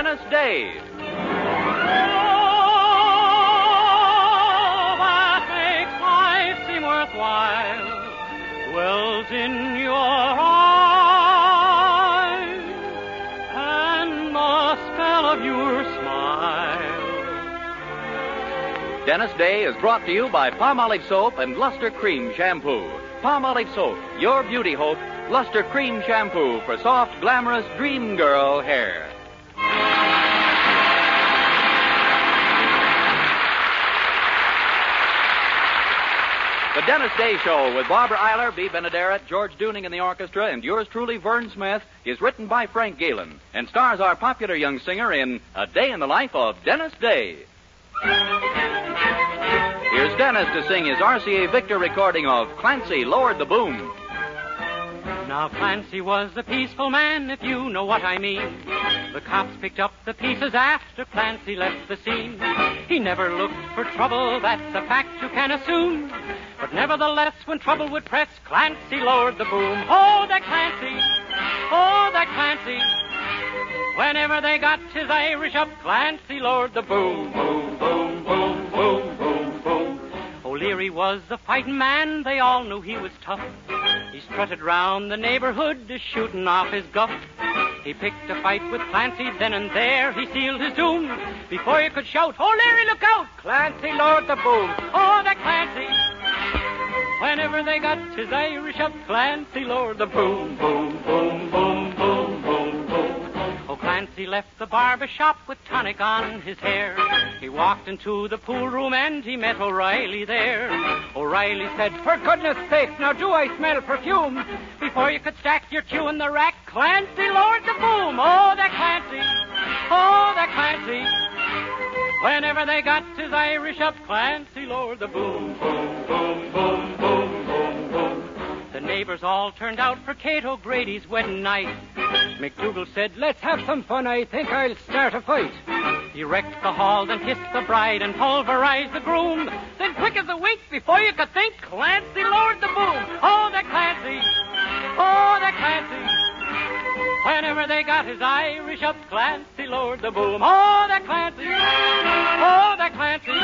Dennis Day. That makes life seem worthwhile dwells in your eyes, and the spell of your smile. Dennis Day is brought to you by Palmolive Soap and Luster Cream Shampoo. Palmolive Soap, your beauty hope. Luster Cream Shampoo for soft, glamorous dream girl hair. The Dennis Day Show with Barbara Eiler, Bea Benaderet, George Dooning in the orchestra, and yours truly, Vern Smith, is written by Frank Galen and stars our popular young singer in A Day in the Life of Dennis Day. Here's Dennis to sing his RCA Victor recording of Clancy Lowered the Boom. Now Clancy was a peaceful man, if you know what I mean. The cops picked up the pieces after Clancy left the scene. He never looked for trouble, that's a fact you can assume. But nevertheless, when trouble would press, Clancy lowered the boom. Oh, that Clancy! Oh, that Clancy! Whenever they got his Irish up, Clancy lowered the boom. Boom, boom, boom, boom, boom, boom. O'Leary was a fighting man, they all knew he was tough. He strutted round the neighborhood, shooting off his guff. He picked a fight with Clancy, then and there he sealed his doom. Before you could shout, "O'Leary, look out!" Clancy lowered the boom. Oh, that Clancy! Whenever they got his Irish up, Clancy lowered the boom, boom, boom, boom, boom, boom, boom. Oh, Clancy left the barber shop with tonic on his hair. He walked into the pool room and he met O'Reilly there. O'Reilly said, "For goodness sake, now do I smell perfume?" Before you could stack your cue in the rack, Clancy lowered the boom. Oh, that Clancy! Oh, that Clancy! Whenever they got his Irish up, Clancy lowered the boom, boom, boom, boom, boom, boom, boom. The neighbors all turned out for Kate O'Grady's wedding night. McDougal said, "Let's have some fun, I think I'll start a fight." He wrecked the hall, then kissed the bride and pulverized the groom. Then quick as a wink, before you could think, Clancy lowered the boom. Oh, that Clancy! Oh, that Clancy! Whenever they got his Irish up, Clancy lowered the boom. Oh, that Clancy! Oh, that Clancy!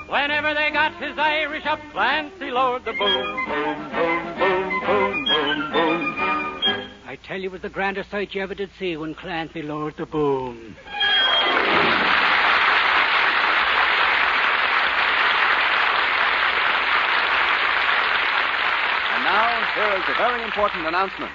Whenever they got his Irish up, Clancy lowered the boom. Boom, boom, boom, boom, boom, boom. I tell you, it was the grandest sight you ever did see when Clancy lowered the boom. And now, here is a very important announcement.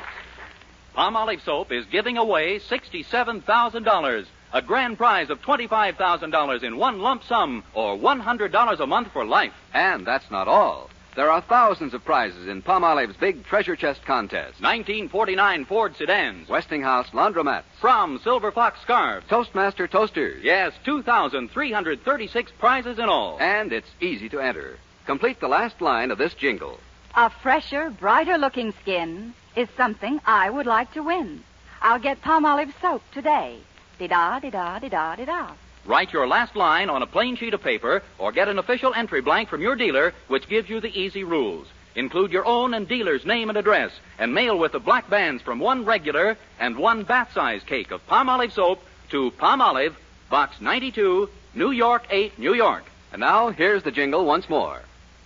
Palmolive Soap is giving away $67,000, a grand prize of $25,000 in one lump sum, or $100 a month for life. And that's not all. There are thousands of prizes in Palmolive's big treasure chest contest. 1949 Ford sedans, Westinghouse laundromats, From Silver Fox scarves, Toastmaster toasters. Yes, 2,336 prizes in all. And it's easy to enter. Complete the last line of this jingle. A fresher, brighter-looking skin is something I would like to win. I'll get Palmolive soap today. Di-da, di-da, di-da, di-da. Write your last line on a plain sheet of paper or get an official entry blank from your dealer, which gives you the easy rules. Include your own and dealer's name and address, and mail with the black bands from one regular and one bath-size cake of Palmolive soap to Palmolive, Box 92, New York 8, New York. And now, here's the jingle once more.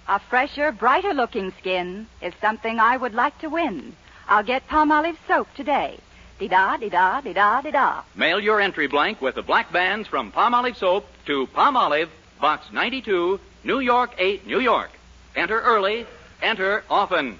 A fresher, brighter-looking skin is something I would like to win. I'll get Palmolive soap today. Di-da, di-da, di-da, di-da. Mail your entry blank with the black bands from Palmolive soap to Palmolive, Box 92, New York 8, New York. Enter early, enter often.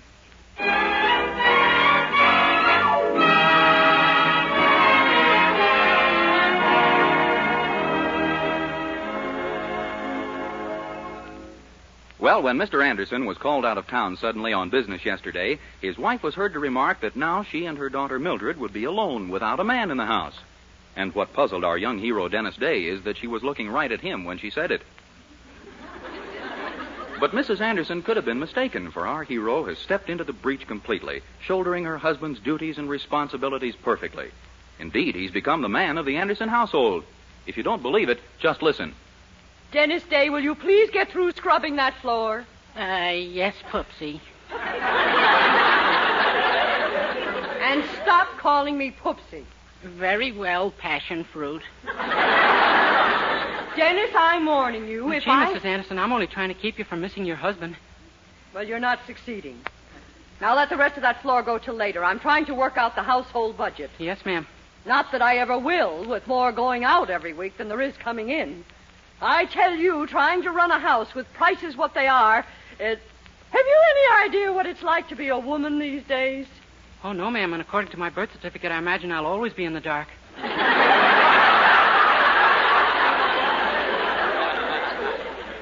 Well, when Mr. Anderson was called out of town suddenly on business yesterday, his wife was heard to remark that now she and her daughter Mildred would be alone without a man in the house. And what puzzled our young hero Dennis Day is that she was looking right at him when she said it. But Mrs. Anderson could have been mistaken, for our hero has stepped into the breach completely, shouldering her husband's duties and responsibilities perfectly. Indeed, he's become the man of the Anderson household. If you don't believe it, just listen. Dennis Day, will you please get through scrubbing that floor? Yes, Pupsy. And stop calling me Poopsie. Very well, passion fruit. Dennis, I'm warning you. Gee, Mrs. Anderson, I'm only trying to keep you from missing your husband. Well, you're not succeeding. Now let the rest of that floor go till later. I'm trying to work out the household budget. Yes, ma'am. Not that I ever will, with more going out every week than there is coming in. I tell you, trying to run a house with prices what they are, have you any idea what it's like to be a woman these days? Oh, no, ma'am, and according to my birth certificate, I imagine I'll always be in the dark.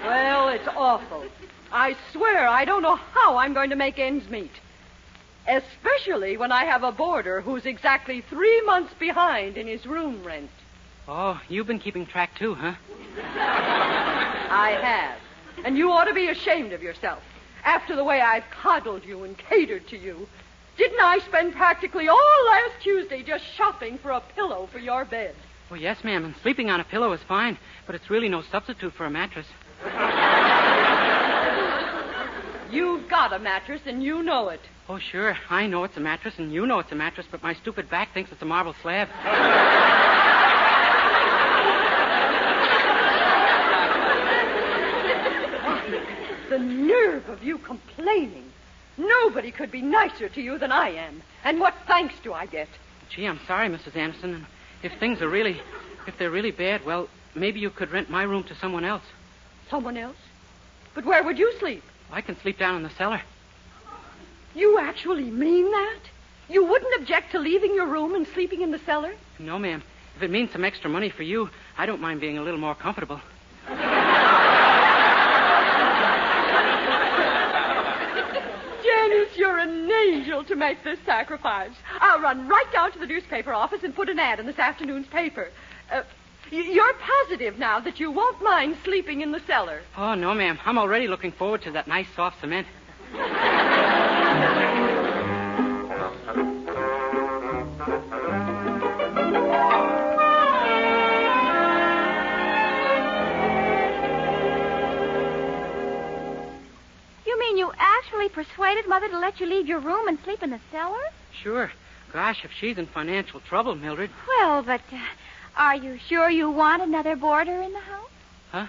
Well, it's awful. I swear I don't know how I'm going to make ends meet. Especially when I have a boarder who's exactly 3 months behind in his room rent. Oh, you've been keeping track, too, huh? I have. And you ought to be ashamed of yourself. After the way I've coddled you and catered to you. Didn't I spend practically all last Tuesday just shopping for a pillow for your bed? Oh, yes, ma'am, and sleeping on a pillow is fine, but it's really no substitute for a mattress. You've got a mattress, and you know it. Oh, sure, I know it's a mattress, and you know it's a mattress, but my stupid back thinks it's a marble slab. The nerve of you complaining. Nobody could be nicer to you than I am. And what thanks do I get? Gee, I'm sorry, Mrs. Anderson, and if they're really bad, well, maybe you could rent my room to someone else. Someone else? But where would you sleep? I can sleep down in the cellar. You actually mean that? You wouldn't object to leaving your room and sleeping in the cellar? No, ma'am. If it means some extra money for you, I don't mind being a little more comfortable. Janice, you're an angel to make this sacrifice. I'll run right down to the newspaper office and put an ad in this afternoon's paper. You're positive now that you won't mind sleeping in the cellar? Oh, no, ma'am. I'm already looking forward to that nice, soft cement. You mean you actually persuaded Mother to let you leave your room and sleep in the cellar? Sure. Gosh, if she's in financial trouble, Mildred. Well, but are you sure you want another boarder in the house? Huh?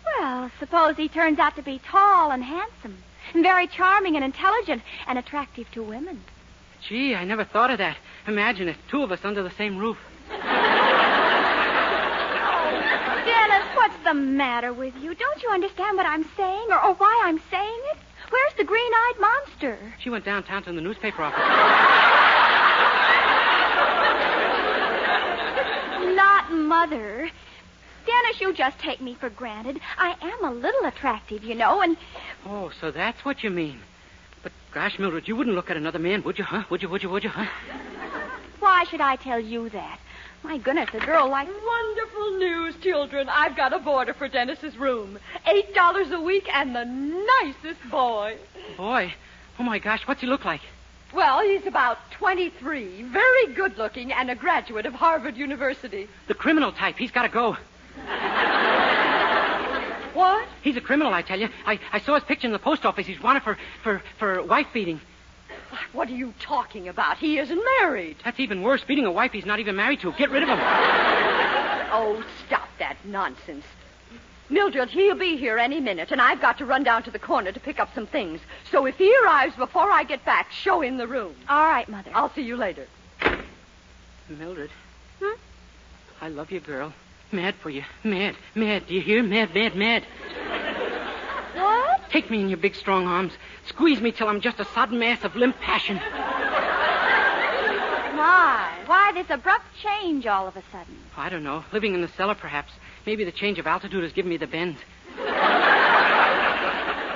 Well, suppose he turns out to be tall and handsome, and very charming and intelligent and attractive to women. Gee, I never thought of that. Imagine it, 2 of us under the same roof. Dennis, what's the matter with you? Don't you understand what I'm saying or why I'm saying it? Where's the green-eyed monster? She went downtown to the newspaper office. Not Mother. Dennis, you just take me for granted. I am a little attractive, you know, and... Oh, so that's what you mean. But, gosh, Mildred, you wouldn't look at another man, would you, huh? Would you, huh? Why should I tell you that? My goodness, a girl like... Wonderful news, children. I've got a boarder for Dennis's room. $8 a week and the nicest boy. Boy, oh, my gosh, what's he look like? Well, he's about 23, very good-looking, and a graduate of Harvard University. The criminal type. He's got to go. What? He's a criminal, I tell you. I saw his picture in the post office. He's wanted for wife-beating. What are you talking about? He isn't married. That's even worse. Beating a wife he's not even married to. Get rid of him. Oh, stop that nonsense. Mildred, he'll be here any minute, and I've got to run down to the corner to pick up some things. So if he arrives before I get back, show him the room. All right, Mother. I'll see you later. Mildred. I love you, girl. Mad for you. Mad. Do you hear? Mad. What? Take me in your big, strong arms. Squeeze me till I'm just a sodden mass of limp passion. My, why this abrupt change all of a sudden? I don't know. Living in the cellar, perhaps. Maybe the change of altitude has given me the bends.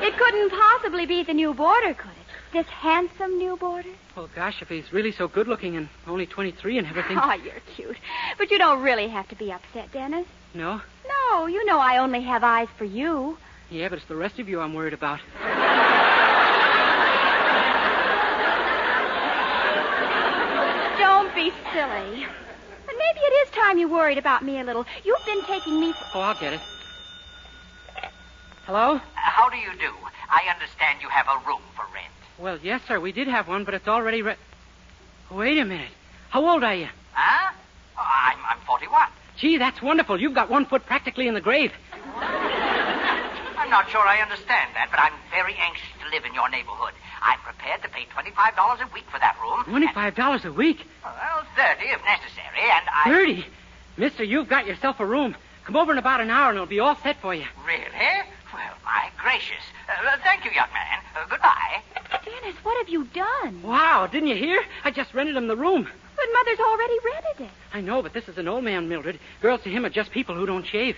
It couldn't possibly be the new boarder, could it? This handsome new boarder? Well, gosh, if he's really so good-looking and only 23 and everything... Oh, you're cute. But you don't really have to be upset, Dennis. No? No, you know I only have eyes for you. Yeah, but it's the rest of you I'm worried about. Don't be silly. But maybe it is time you worried about me a little. You've been taking me for... Oh, I'll get it. Hello? How do you do? I understand you have a room for rent. Well, yes, sir. We did have one, but it's already Wait a minute. How old are you? Huh? Gee, that's wonderful. You've got 1 foot practically in the grave. I'm not sure I understand that, but I'm very anxious to live in your neighborhood. I'm prepared to pay $25 a week for that room. $25 a week? Well, 30 if necessary, and I... 30? Mister, you've got yourself a room. Come over in about an hour and it'll be all set for you. Really? Well, my gracious. Thank you, young man. Goodbye. Dennis, what have you done? Wow, didn't you hear? I just rented him the room. But Mother's already rented it. I know, but this is an old man, Mildred. Girls to him are just people who don't shave.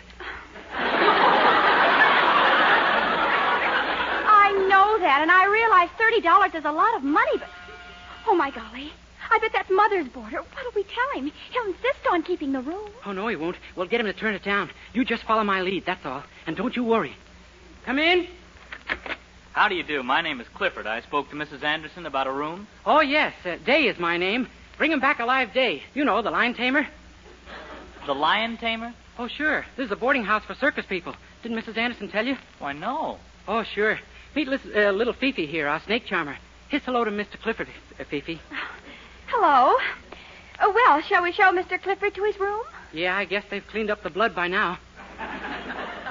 I know that, and I realize $30 is a lot of money, but... Oh, my golly. I bet that's Mother's boarder. What'll we tell him? He'll insist on keeping the room. Oh, no, he won't. We'll get him to turn it down. You just follow my lead, that's all. And don't you worry. Come in. How do you do? My name is Clifford. I spoke to Mrs. Anderson about a room. Oh, yes. Day is my name. Bring him back alive, Day. You know, the lion tamer. The lion tamer? Oh, sure. This is a boarding house for circus people. Didn't Mrs. Anderson tell you? Why, no. Oh, sure. Meet little Fifi here, our snake charmer. Hiss hello to Mr. Clifford, Fifi. Hello. Well, shall we show Mr. Clifford to his room? Yeah, I guess they've cleaned up the blood by now.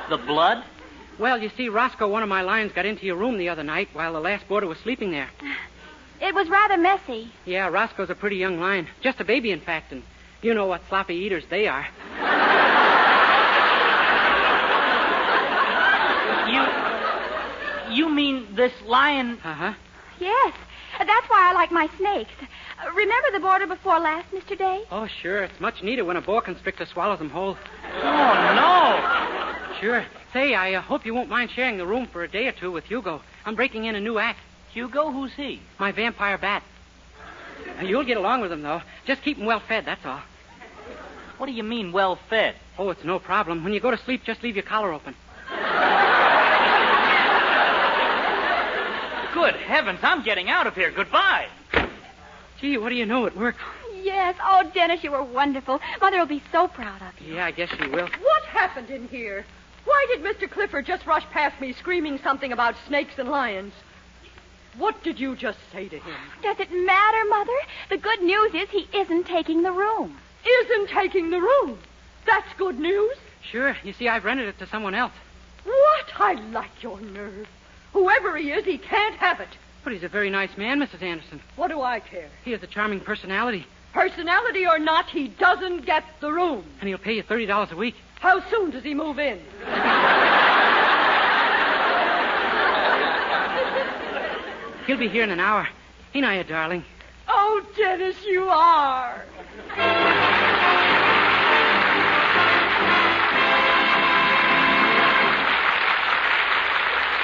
The blood? Well, you see, Roscoe, one of my lions, got into your room the other night while the last boarder was sleeping there. It was rather messy. Yeah, Roscoe's a pretty young lion. Just a baby, in fact, and you know what sloppy eaters they are. You mean this lion... Uh-huh. Yes. That's why I like my snakes. Remember the boarder before last, Mr. Day? Oh, sure. It's much neater when a boa constrictor swallows them whole. Oh, no. Sure. Say, I hope you won't mind sharing the room for a day or two with Hugo. I'm breaking in a new act. Hugo? Who's he? My vampire bat. You'll get along with him, though. Just keep him well fed, that's all. What do you mean, well fed? Oh, it's no problem. When you go to sleep, just leave your collar open. Good heavens, I'm getting out of here. Goodbye. Gee, what do you know? It worked. Yes. Oh, Dennis, you were wonderful. Mother will be so proud of you. Yeah, I guess she will. What happened in here? Why did Mr. Clifford just rush past me screaming something about snakes and lions? What did you just say to him? Does it matter, Mother? The good news is he isn't taking the room. Isn't taking the room. That's good news. Sure. You see, I've rented it to someone else. What? I like your nerve. Whoever he is, he can't have it. But he's a very nice man, Mrs. Anderson. What do I care? He has a charming personality. Personality or not, he doesn't get the room. And he'll pay you $30 a week. How soon does he move in? He'll be here in an hour. Ain't I a darling? Oh, Dennis, you are.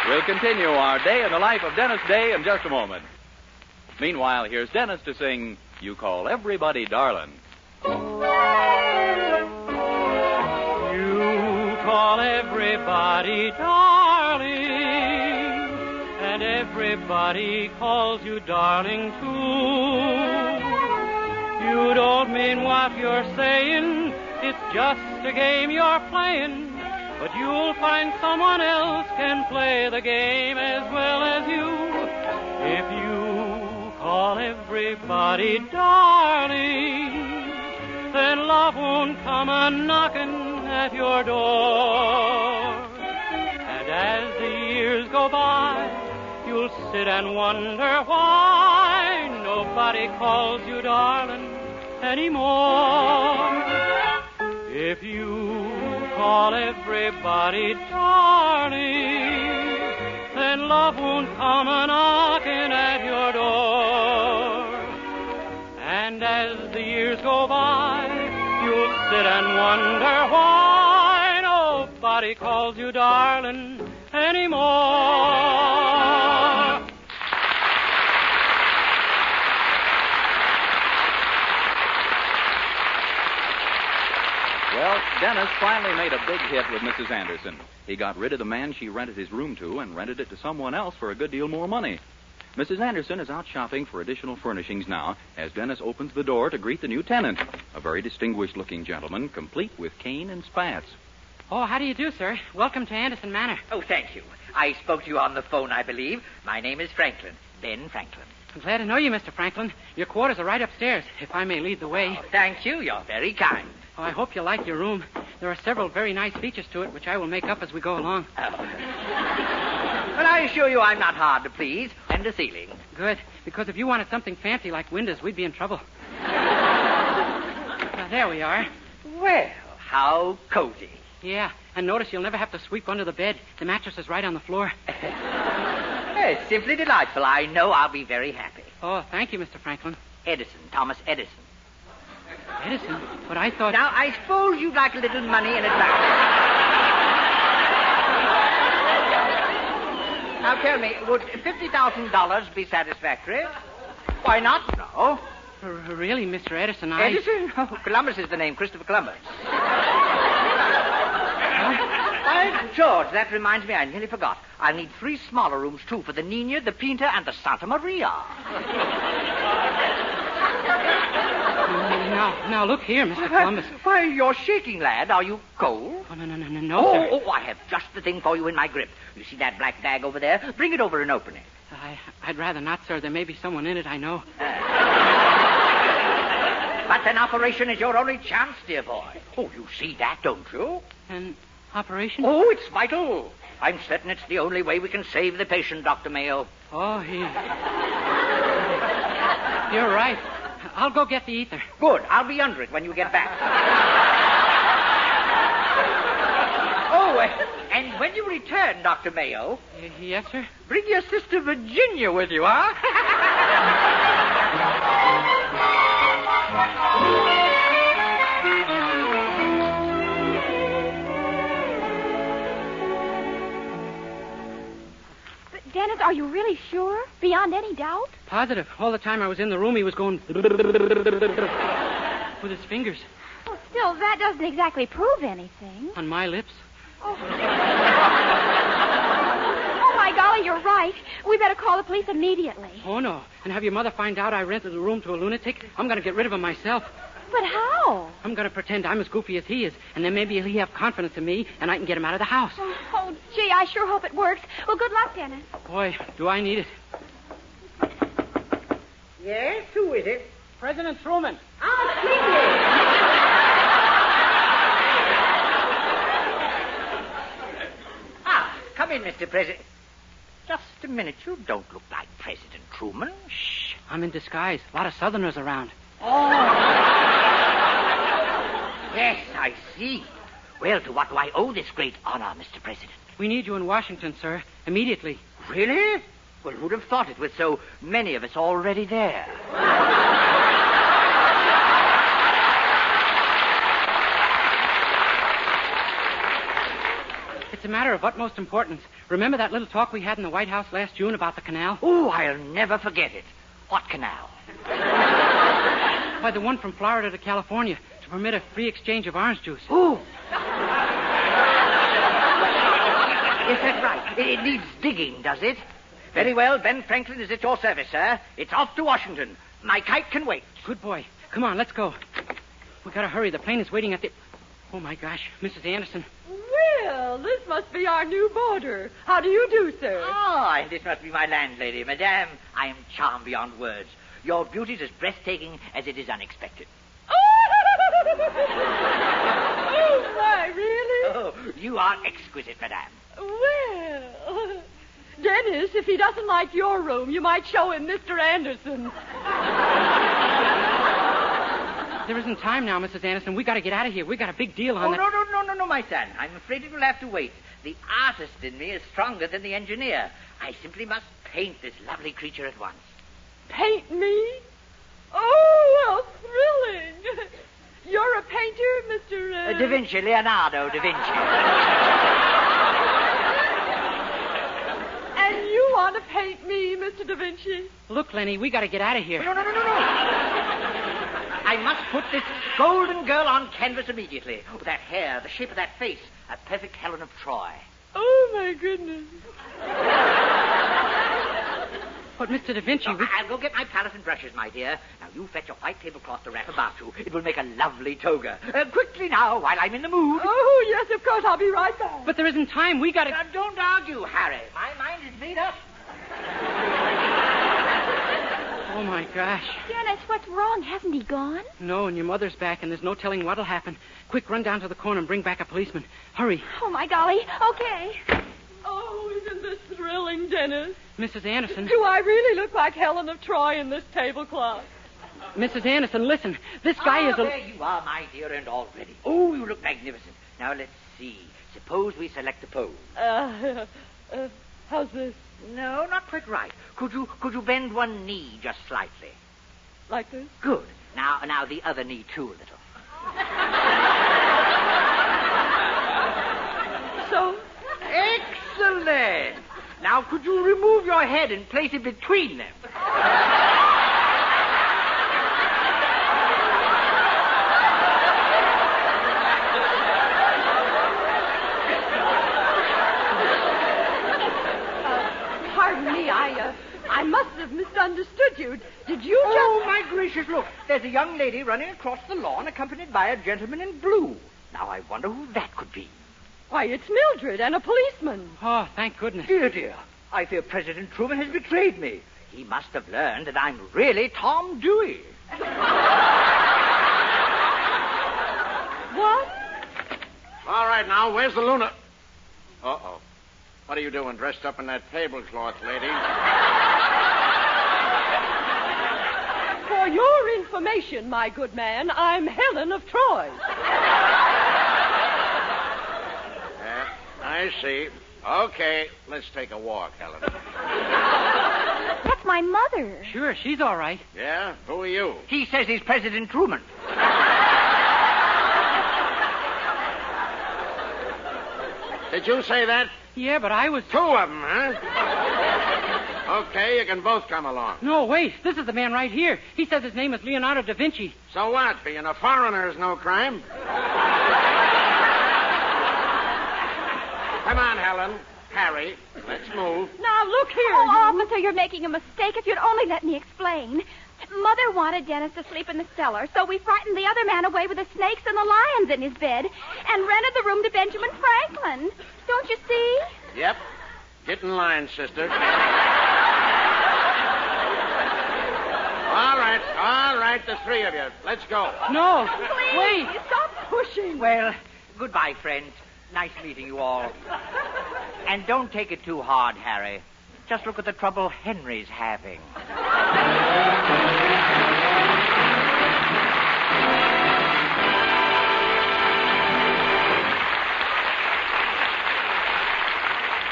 We'll continue our day in the life of Dennis Day in just a moment. Meanwhile, here's Dennis to sing You Call Everybody Darling. You call everybody darling, and everybody calls you darling too. You don't mean what you're saying, it's just a game you're playing. But you'll find someone else can play the game as well as you. If you call everybody darling, then love won't come a-knocking at your door. And as the years go by, you'll sit and wonder why nobody calls you darling anymore. If you call everybody darling, then love won't come a-knocking at your door. And as the years go by, you'll sit and wonder why nobody calls you darling anymore. Well, Dennis finally made a big hit with Mrs. Anderson. He got rid of the man she rented his room to and rented it to someone else for a good deal more money. Mrs. Anderson is out shopping for additional furnishings now as Dennis opens the door to greet the new tenant, a very distinguished-looking gentleman, complete with cane and spats. Oh, how do you do, sir? Welcome to Anderson Manor. Oh, thank you. I spoke to you on the phone, I believe. My name is Franklin. Ben Franklin. I'm glad to know you, Mr. Franklin. Your quarters are right upstairs, if I may lead the way. Oh, thank you. You're very kind. Oh, I hope you like your room. There are several very nice features to it, which I will make up as we go along. Oh. But I assure you I'm not hard to please. And the ceiling. Good, because if you wanted something fancy like windows, we'd be in trouble. Now, there we are. Well, how cozy. Yeah, and notice you'll never have to sweep under the bed. The mattress is right on the floor. It's simply delightful. I know I'll be very happy. Oh, thank you, Mr. Franklin. Edison, Thomas Edison. Edison? But I thought... Now, I suppose you'd like a little money in advance. Now, tell me, would $50,000 be satisfactory? Why not? No. Really, Mr. Edison, Edison? Oh, Columbus is the name, Christopher Columbus. By George, that reminds me, I nearly forgot. I'll need 3 smaller rooms, too, for the Nina, the Pinta, and the Santa Maria. Now, look here, Mr. Columbus. Why, you're shaking, lad. Are you cold? Oh, no, sir. Oh, I have just the thing for you in my grip. You see that black bag over there? Bring it over and open it. I'd rather not, sir. There may be someone in it, I know. But an operation is your only chance, dear boy. Oh, you see that, don't you? An operation? Oh, it's vital. I'm certain it's the only way we can save the patient, Dr. Mayo. Oh, You're right. I'll go get the ether. Good. I'll be under it when you get back. Oh, and when you return, Dr. Mayo... Yes, sir? Bring your sister Virginia with you, huh? But, Dennis, are you really sure? Beyond any doubt? Positive. All the time I was in the room, he was going... with his fingers. Well, still, that doesn't exactly prove anything. On my lips. Oh, my golly, you're right. We better call the police immediately. Oh, no. And have your mother find out I rented the room to a lunatic? I'm going to get rid of him myself. But how? I'm going to pretend I'm as goofy as he is, and then maybe he'll have confidence in me, and I can get him out of the house. Oh, gee, I sure hope it works. Well, good luck, Dennis. Boy, do I need it. Yes? Who is it? President Truman. Ah, Tweety. Come in, Mr. President. Just a minute. You don't look like President Truman. Shh. I'm in disguise. A lot of Southerners around. Oh. Yes, I see. Well, to what do I owe this great honor, Mr. President? We need you in Washington, sir. Immediately. Really? Well, who'd have thought it with so many of us already there? It's a matter of utmost importance. Remember that little talk we had in the White House last June about the canal? Oh, I'll never forget it. What canal? Why, the one from Florida to California to permit a free exchange of orange juice. Oh. Yes, that's right. It needs digging, does it? Very well. Ben Franklin is at your service, sir. It's off to Washington. My kite can wait. Good boy. Come on, let's go. We gotta hurry. The plane is waiting at the... Oh, my gosh. Mrs. Anderson. Well, this must be our new boarder. How do you do, sir? Oh, and this must be my landlady. Madame, I am charmed beyond words. Your beauty is as breathtaking as it is unexpected. Oh, my, really? Oh, you are exquisite, madame. Well, Dennis, if he doesn't like your room, you might show him Mr. Anderson. There isn't time now, Mrs. Anderson. We got to get out of here. We got a big deal on that. No, my son. I'm afraid it will have to wait. The artist in me is stronger than the engineer. I simply must paint this lovely creature at once. Paint me? Oh, how thrilling. You're a painter, Mr. Da Vinci, Leonardo da Vinci. And you want to paint me, Mr. da Vinci? Look, Lenny, we got to get out of here. No. I must put this golden girl on canvas immediately. Oh, that hair, the shape of that face. A perfect Helen of Troy. Oh, my goodness. But, Mr. Da Vinci... I'll go get my palette and brushes, my dear. Now, you fetch a white tablecloth to wrap about you. It will make a lovely toga. Quickly now, while I'm in the mood. Oh, yes, of course. I'll be right back. But there isn't time. We got to... Don't argue, Harry. My mind is made up. Oh, my gosh. Dennis, what's wrong? Hasn't he gone? No, and your mother's back, and there's no telling what'll happen. Quick, run down to the corner and bring back a policeman. Hurry. Oh, my golly. Okay. Oh, isn't this thrilling, Dennis? Mrs. Anderson. Do I really look like Helen of Troy in this tablecloth? Mrs. Anderson, listen. This guy is a... There you are, my dear, and all ready. Oh, you look magnificent. Now, let's see. Suppose we select a pose. How's this? No, not quite right. Could you bend one knee just slightly? Like this? Good. Now the other knee, too, a little. So? Excellent. Now, could you remove your head and place it between them? Pardon me, I must have misunderstood you. Did you just... Oh, my gracious, look. There's a young lady running across the lawn accompanied by a gentleman in blue. Now, I wonder who that could be. Why, it's Mildred and a policeman. Oh, thank goodness. Dear, I fear President Truman has betrayed me. He must have learned that I'm really Tom Dewey. What? All right, now, where's the Luna? Uh-oh. What are you doing dressed up in that tablecloth, lady? For your information, my good man, I'm Helen of Troy. Yeah, I see. Okay, let's take a walk, Helen. That's my mother. Sure, she's all right. Yeah? Who are you? He says he's President Truman. Did you say that? Yeah, but I was... Two of them, huh? Okay, you can both come along. No, wait. This is the man right here. He says his name is Leonardo da Vinci. So what? Being a foreigner is no crime. Come on, Helen. Harry, let's move. Now, look here. Oh, officer, you're making a mistake. If you'd only let me explain. Mother wanted Dennis to sleep in the cellar, so we frightened the other man away with the snakes and the lions in his bed and rented the room to Benjamin Franklin. Don't you see? Yep. Get in line, sister. All right, the three of you. Let's go. No, Please, wait. stop pushing. Well, goodbye, friends. Nice meeting you all. And don't take it too hard, Harry. Just look at the trouble Henry's having.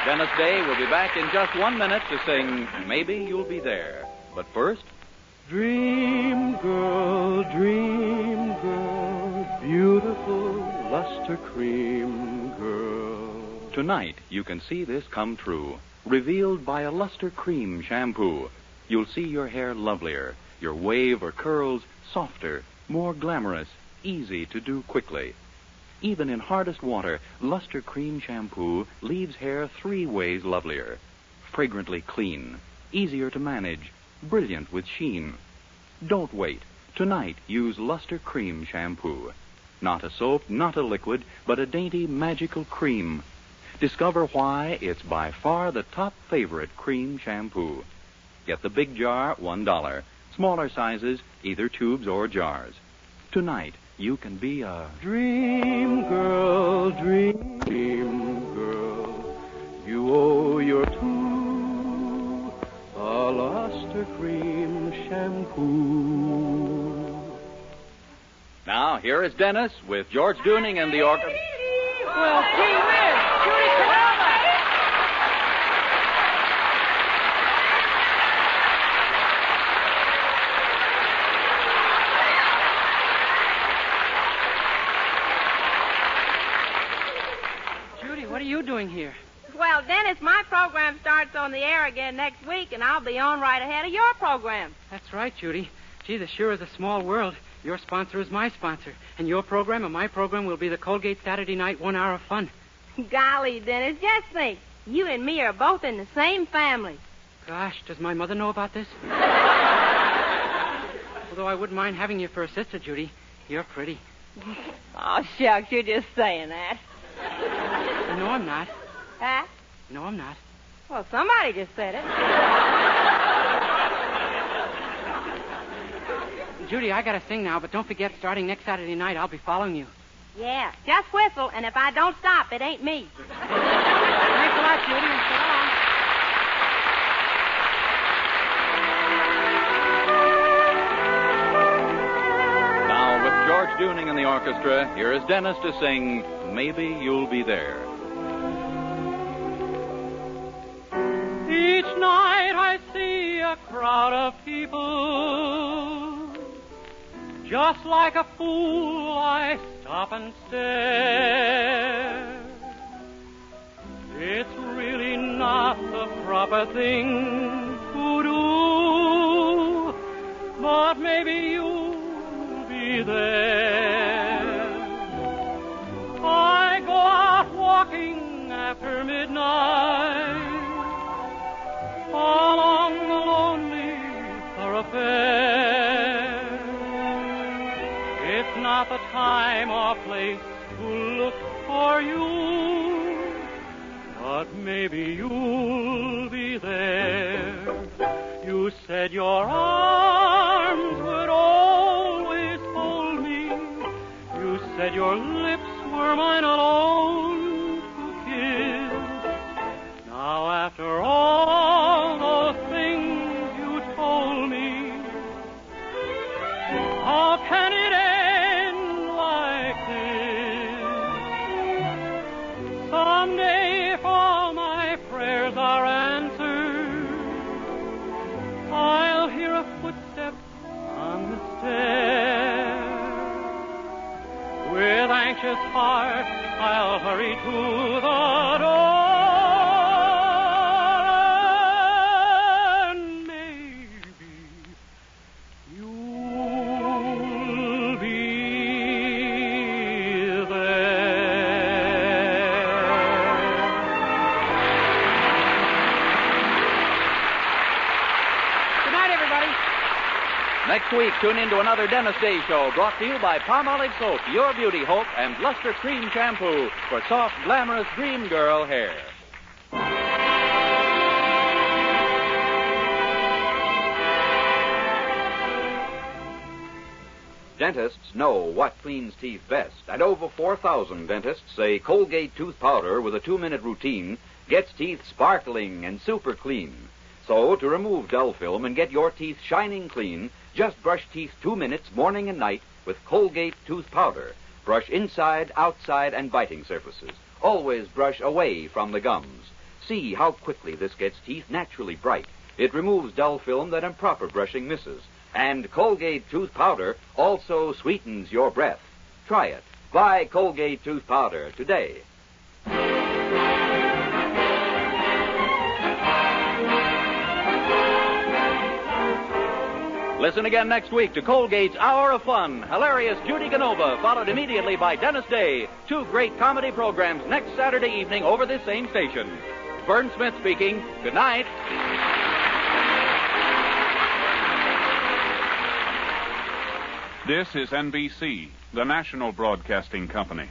Dennis Day will be back in just 1 minute to sing Maybe You'll Be There. But first... Dream girl, beautiful luster cream girl. Tonight, you can see this come true. Revealed by a luster cream shampoo. You'll see your hair lovelier, your wave or curls softer, more glamorous, easy to do quickly. Even in hardest water, luster cream shampoo leaves hair 3 ways lovelier. Fragrantly clean, easier to manage, brilliant with sheen. Don't wait. Tonight, use luster cream shampoo. Not a soap, not a liquid, but a dainty, magical cream. Discover why it's by far the top favorite cream shampoo. Get the big jar, $1. Smaller sizes, either tubes or jars. Tonight, you can be a Dream girl, you owe your two a luster cream shampoo. Now, here is Dennis with George Dooning and the orchestra. Well, gee whiz. Judy Canova. Judy, what are you doing here? Well, Dennis, my program starts on the air again next week, and I'll be on right ahead of your program. That's right, Judy. Gee, this sure is a small world. Your sponsor is my sponsor, and your program and my program will be the Colgate Saturday Night 1 Hour of Fun. Golly, Dennis, just think. You and me are both in the same family. Gosh, does my mother know about this? Although I wouldn't mind having you for a sister, Judy. You're pretty. Oh, shucks, you're just saying that. No, I'm not. Huh? No, I'm not. Well, somebody just said it. Judy, I got to sing now, but don't forget, starting next Saturday night, I'll be following you. Yeah, just whistle, and if I don't stop, it ain't me. Thanks a lot, Judy. So long. Now, with George Dooning and the orchestra, here is Dennis to sing Maybe You'll Be There. Each night I see a crowd of people. Just like a fool, I stop and stare. It's really not the proper thing to do, but maybe you'll be there. I go out walking after midnight along the lonely thoroughfare. It's not the time or place to look for you, but maybe you'll be there. You said your arms would always hold me. You said your lips were mine alone to kiss. Now after all those things you told me, how can it end like this? Someday, if all my prayers are answered, I'll hear a footstep on the stair. With anxious heart, I'll hurry to the door. Next week, tune in to another Dennis Day Show brought to you by Palmolive Soap, Your Beauty Hope, and Luster Cream Shampoo for soft, glamorous dream girl hair. Dentists know what cleans teeth best, and over 4,000 dentists say Colgate tooth powder with a 2-minute routine gets teeth sparkling and super clean. So, to remove dull film and get your teeth shining clean, just brush teeth 2 minutes morning and night with Colgate tooth powder. Brush inside, outside, and biting surfaces. Always brush away from the gums. See how quickly this gets teeth naturally bright. It removes dull film that improper brushing misses. And Colgate tooth powder also sweetens your breath. Try it. Buy Colgate tooth powder today. Listen again next week to Colgate's Hour of Fun. Hilarious Judy Canova, followed immediately by Dennis Day. 2 great comedy programs next Saturday evening over this same station. Vern Smith speaking. Good night. This is NBC, the national broadcasting company.